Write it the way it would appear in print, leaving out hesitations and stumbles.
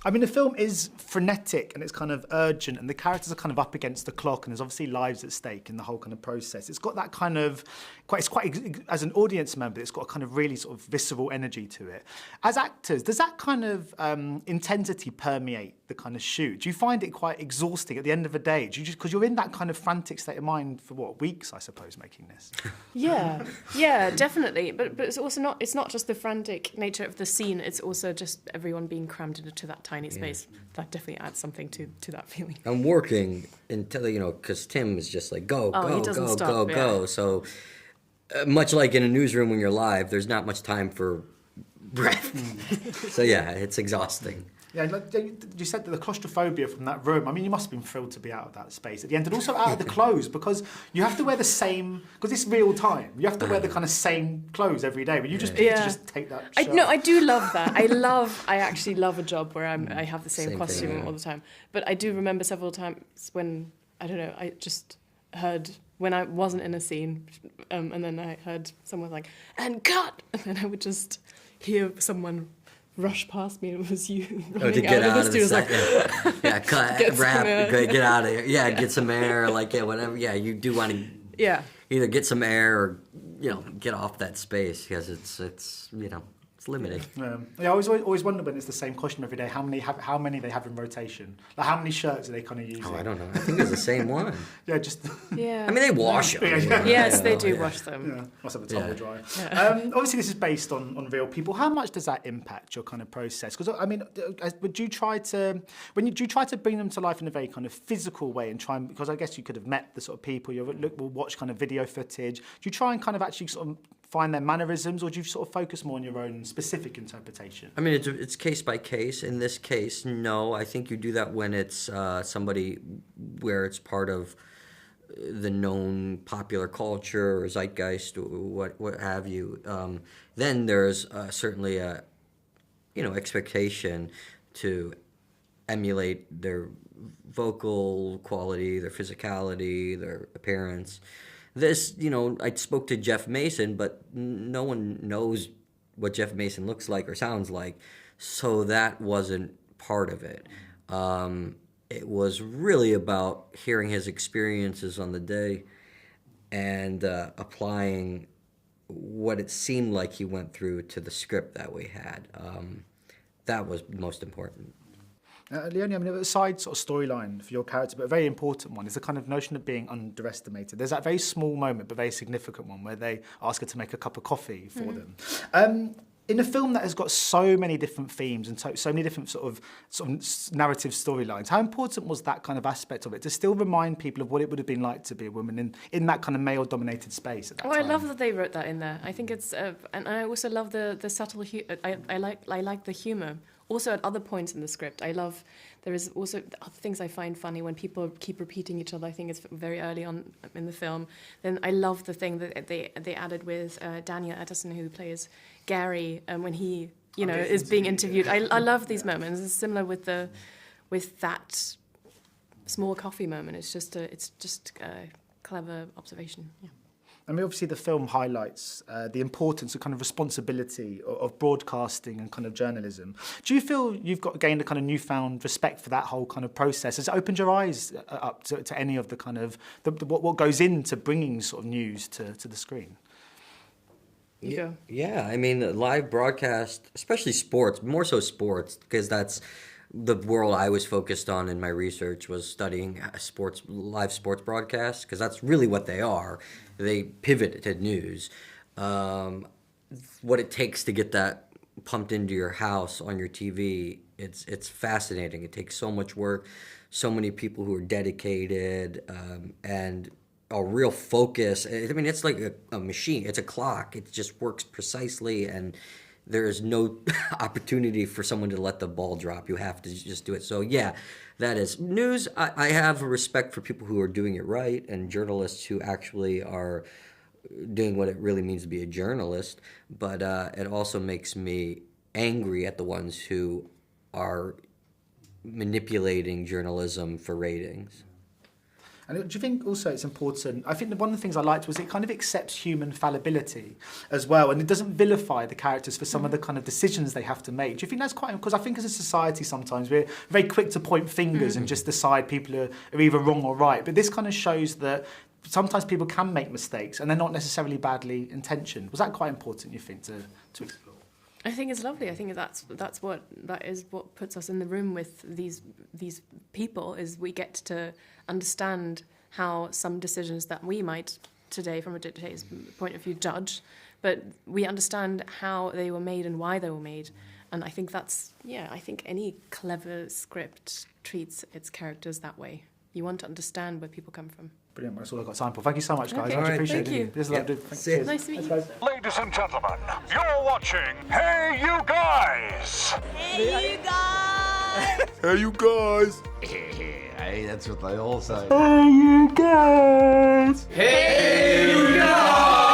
I mean, the film is frenetic and it's kind of urgent, and the characters are kind of up against the clock, and there's obviously lives at stake in the whole kind of process. It's got that kind of, as an audience member, it's got a kind of really sort of visceral energy to it. As actors, does that kind of intensity permeate the kind of shoot? Do you find it quite exhausting at the end of the day? Do you just, because you're in that kind of frantic state of mind for weeks, I suppose, making this? Yeah, definitely. But it's also not. It's not just the frantic nature of the scene. It's also just everyone being crammed into that tiny space. That definitely adds something to that feeling. I'm working until because Tim is just like go. So much like in a newsroom when you're live, there's not much time for breath. So yeah, it's exhausting. Yeah, like you said that the claustrophobia from that room, I mean, you must have been thrilled to be out of that space at the end, and also out of the clothes, because you have to wear the same, because it's real time, you have to wear the kind of same clothes every day, but you just take that shirt. I do love that. I actually love a job where I have the same costume thing, all the time. But I do remember several times when, I don't know, I just heard, when I wasn't in a scene, and then I heard someone like, and cut! And then I would just hear someone rush past me, and it was you running out of the studio. Yeah, cut, wrap, get out of here. Yeah, get some air, whatever. Yeah, you do want to either get some air or, get off that space, because it's limiting. I always wonder when it's the same costume every day, how many they have in rotation. Like, how many shirts are they kind of using? Oh, I don't know. I think it's the same one. I mean, they wash them. Yes, they do wash them. Yeah, must have a tumble dry. Obviously, this is based on real people. How much does that impact your kind of process? Because I mean, do you try to bring them to life in a very kind of physical way and try and, because I guess you could have met the sort of people, we'll watch kind of video footage. Do you try and kind of actually sort of find their mannerisms, or do you sort of focus more on your own specific interpretation? I mean, it's case by case. In this case, no. I think you do that when it's somebody where it's part of the known popular culture or zeitgeist or what have you. Then there's certainly a expectation to emulate their vocal quality, their physicality, their appearance. This, I spoke to Jeff Mason, but no one knows what Jeff Mason looks like or sounds like, so that wasn't part of it. It was really about hearing his experiences on the day and applying what it seemed like he went through to the script that we had. That was most important. Leonie, I mean, a side sort of storyline for your character, but a very important one, is the kind of notion of being underestimated. There's that very small moment, but very significant one, where they ask her to make a cup of coffee for them. In a film that has got so many different themes and so many different sort of narrative storylines, how important was that kind of aspect of it to still remind people of what it would have been like to be a woman in that kind of male-dominated space at that time? I love that they wrote that in there. I think it's, and I also love the subtle. I like the humour. Also, at other points in the script, there is also other things I find funny when people keep repeating each other. I think it's very early on in the film. Then I love the thing that they added with Daniel Edison, who plays Gary, when he is being interviewed. I love these moments. It's similar with that small coffee moment. It's just a clever observation. Yeah. I mean, obviously the film highlights the importance of kind of responsibility of broadcasting and kind of journalism. Do you feel you've gained a kind of newfound respect for that whole kind of process? Has it opened your eyes up to any of the kind of what goes into bringing sort of news to the screen? Yeah. I mean, live broadcast, especially sports, more so sports, because that's the world I was focused on in my research, was studying live sports broadcasts, because that's really what they are. They pivot to news. What it takes to get that pumped into your house on your TV, it's fascinating. It takes so much work, so many people who are dedicated, and a real focus. I mean, it's like a machine. It's a clock. It just works precisely, and there is no opportunity for someone to let the ball drop. You have to just do it. So yeah, that is news. I have a respect for people who are doing it right, and journalists who actually are doing what it really means to be a journalist. But it also makes me angry at the ones who are manipulating journalism for ratings. And do you think also it's important? I think that one of the things I liked was it kind of accepts human fallibility as well, and it doesn't vilify the characters for some of the kind of decisions they have to make. Do you think that's quite? Because I think as a society sometimes we're very quick to point fingers and just decide people are either wrong or right. But this kind of shows that sometimes people can make mistakes and they're not necessarily badly intentioned. Was that quite important, you think, to explore? I think it's lovely. I think that is what puts us in the room with these people, is we get to understand how some decisions that we might today, from a dictator's point of view, judge, but we understand how they were made and why they were made. And I think I think any clever script treats its characters that way. You want to understand where people come from. Brilliant. Well, that's all I've got time for. Thank you so much, guys. Okay. Much Right, appreciated. thank you. This is lovely. Thanks. See you. Cheers. Nice to meet Thanks, you. guys. Ladies and gentlemen, you're watching Hey You Guys! Hey, you guys! Hey You Guys! Hey, that's what they all say. Hey, you guys! Hey You Guys!